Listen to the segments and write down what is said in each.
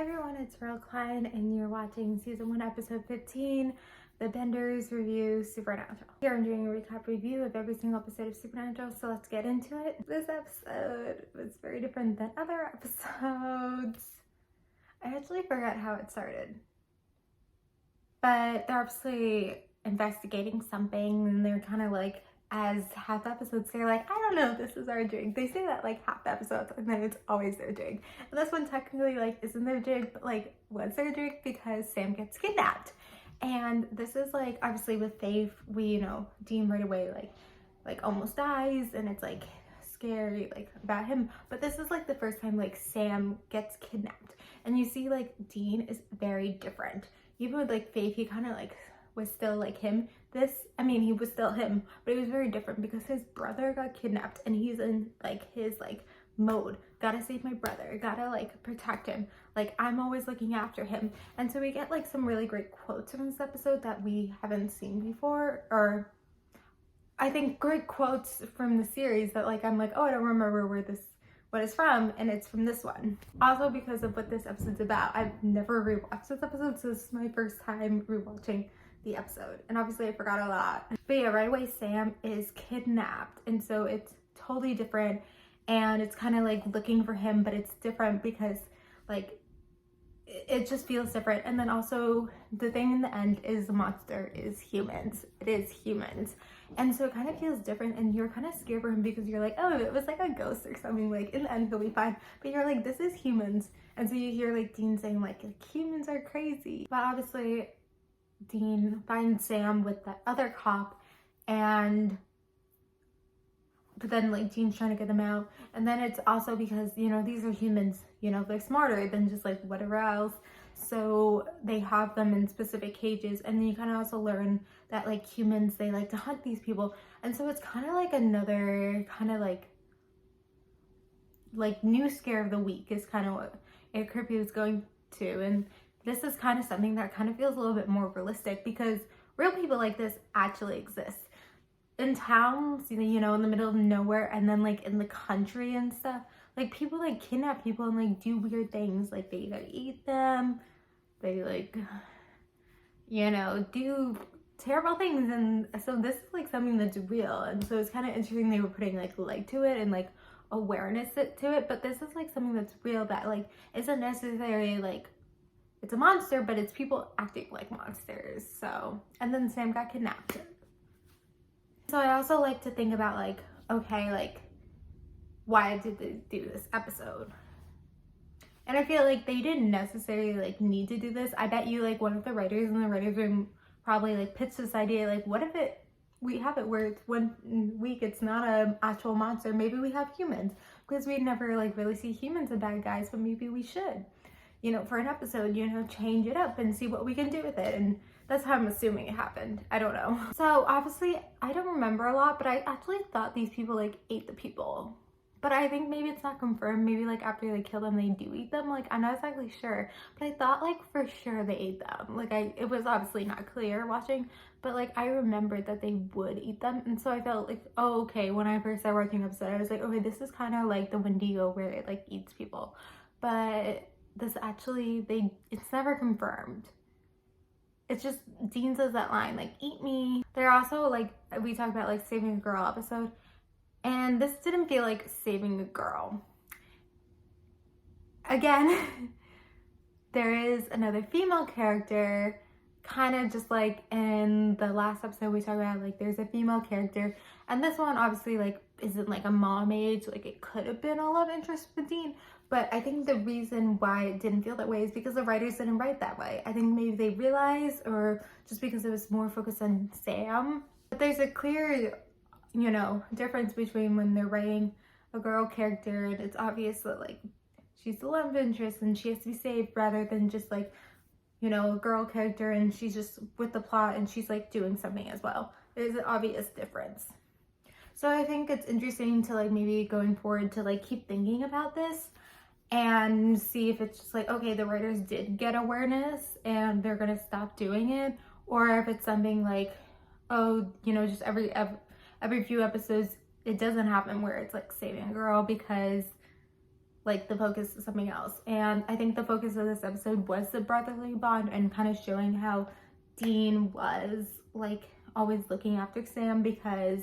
Hi everyone, it's Pearl Klein and you're watching season 1 episode 15, The Benders Review Supernatural. Here I'm doing a recap review of every single episode of Supernatural, so let's get into it. This episode was very different than other episodes. I actually forgot how it started. But they're obviously investigating something and they're kind of like, as half episodes, they're like, I don't know, this is our drink. They say that like half the episodes and then it's always their drink. And this one technically like isn't their drink, but like was their drink because Sam gets kidnapped. And this is like, obviously with Faith, we, Dean right away like almost dies and it's like scary like about him. But this is like the first time like Sam gets kidnapped. And you see like Dean is very different. Even with like Faith, he kind of like was still like him. He was still him, but it was very different because his brother got kidnapped and he's in like his like mode. Gotta save my brother, gotta like protect him. Like I'm always looking after him. And so we get like some really great quotes from this episode that we haven't seen before, or I think great quotes from the series that like I'm like, oh, I don't remember what it's from, and it's from this one. Also because of what this episode's about, I've never rewatched this episode, so this is my first time rewatching the episode, and obviously I forgot a lot. But yeah, right away Sam is kidnapped, and so it's totally different, and it's kind of like looking for him, but it's different because like it just feels different. And then also the thing in the end is the monster is humans. It is humans. And so it kind of feels different and you're kind of scared for him because you're like, oh, if it was like a ghost or something, like in the end he'll be fine. But you're like, this is humans. And so you hear like Dean saying like humans are crazy. But obviously Dean finds Sam with that other cop, but then like Dean's trying to get them out. And then it's also because, these are humans, they're smarter than just like whatever else. So they have them in specific cages. And then you kind of also learn that like humans, they like to hunt these people. And so it's kind of like another kind of like new scare of the week is kind of what Eric Kripke was going to. And this is kind of something that kind of feels a little bit more realistic because real people like this actually exist. In towns, in the middle of nowhere, and then like in the country and stuff, like people like kidnap people and like do weird things, like they either eat them, they like, do terrible things. And so this is like something that's real, and so it's kind of interesting they were putting like light to it and like awareness to it. But this is like something that's real that like isn't necessarily like it's a monster, but it's people acting like monsters. So, and then Sam got kidnapped. So I also like to think about like, okay, like why did they do this episode? And I feel like they didn't necessarily like need to do this. I bet you like one of the writers in the writer's room probably like pitched this idea like, what if we have it where it's 1 week it's not an actual monster, maybe we have humans, because we never like really see humans as bad guys, but maybe we should, for an episode, change it up and see what we can do with it. And that's how I'm assuming it happened. I don't know. So obviously I don't remember a lot, but I actually thought these people like ate the people. But I think maybe it's not confirmed. Maybe like after they kill them, they do eat them. Like I'm not exactly sure, but I thought like for sure they ate them. Like it was obviously not clear watching, but like I remembered that they would eat them. And so I felt like, oh, okay. When I first started watching the episode, I was like, okay, this is kind of like the Wendigo where it like eats people. But this actually, it's never confirmed. It's just Dean says that line like, eat me. They're also like, we talked about like saving a girl episode, and this didn't feel like saving a girl. Again, there is another female character, kind of just like in the last episode we talked about, like there's a female character, and this one obviously like isn't like a mom age, like it could have been a love interest with Dean. But I think the reason why it didn't feel that way is because the writers didn't write that way. I think maybe they realized, or just because it was more focused on Sam. But there's a clear, difference between when they're writing a girl character and it's obvious that like she's the love interest and she has to be saved, rather than just like, a girl character and she's just with the plot and she's like doing something as well. There's an obvious difference. So I think it's interesting to like maybe going forward to like keep thinking about this and see if it's just like, okay, the writers did get awareness and they're gonna stop doing it, or if it's something like, oh, just every few episodes it doesn't happen where it's like saving a girl, because like the focus is something else. And I think the focus of this episode was the brotherly bond and kind of showing how Dean was like always looking after Sam, because,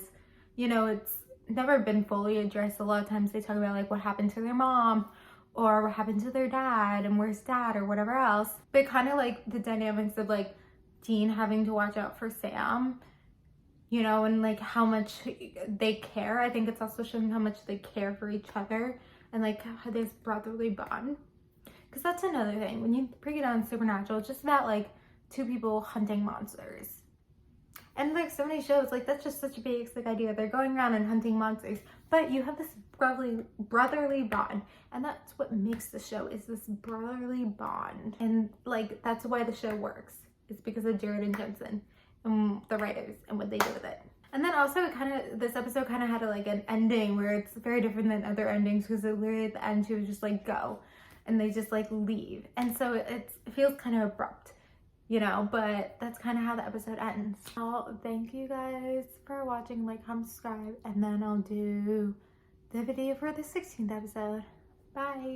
you know, it's never been fully addressed. A lot of times they talk about like what happened to their mom or what happened to their dad and where's dad or whatever else, but kind of like the dynamics of like Dean having to watch out for Sam, you know, and like how much they care. I think it's also showing how much they care for each other and like how this brotherly bond. Because that's another thing, when you break it down Supernatural, it's just about like two people hunting monsters. And like so many shows, like that's just such a basic idea. They're going around and hunting monsters, but you have this brotherly bond, and that's what makes the show, is this brotherly bond. And like that's why the show works. It's because of Jared and Jensen and the writers and what they did with it. And then also this episode kind of had like an ending where it's very different than other endings, because literally at the end she was just like go, and they just like leave, and so it feels kind of abrupt, you know, but that's kind of how the episode ends. I'll thank you guys for watching, like, comment, subscribe, and then I'll do the video for the 16th episode. Bye.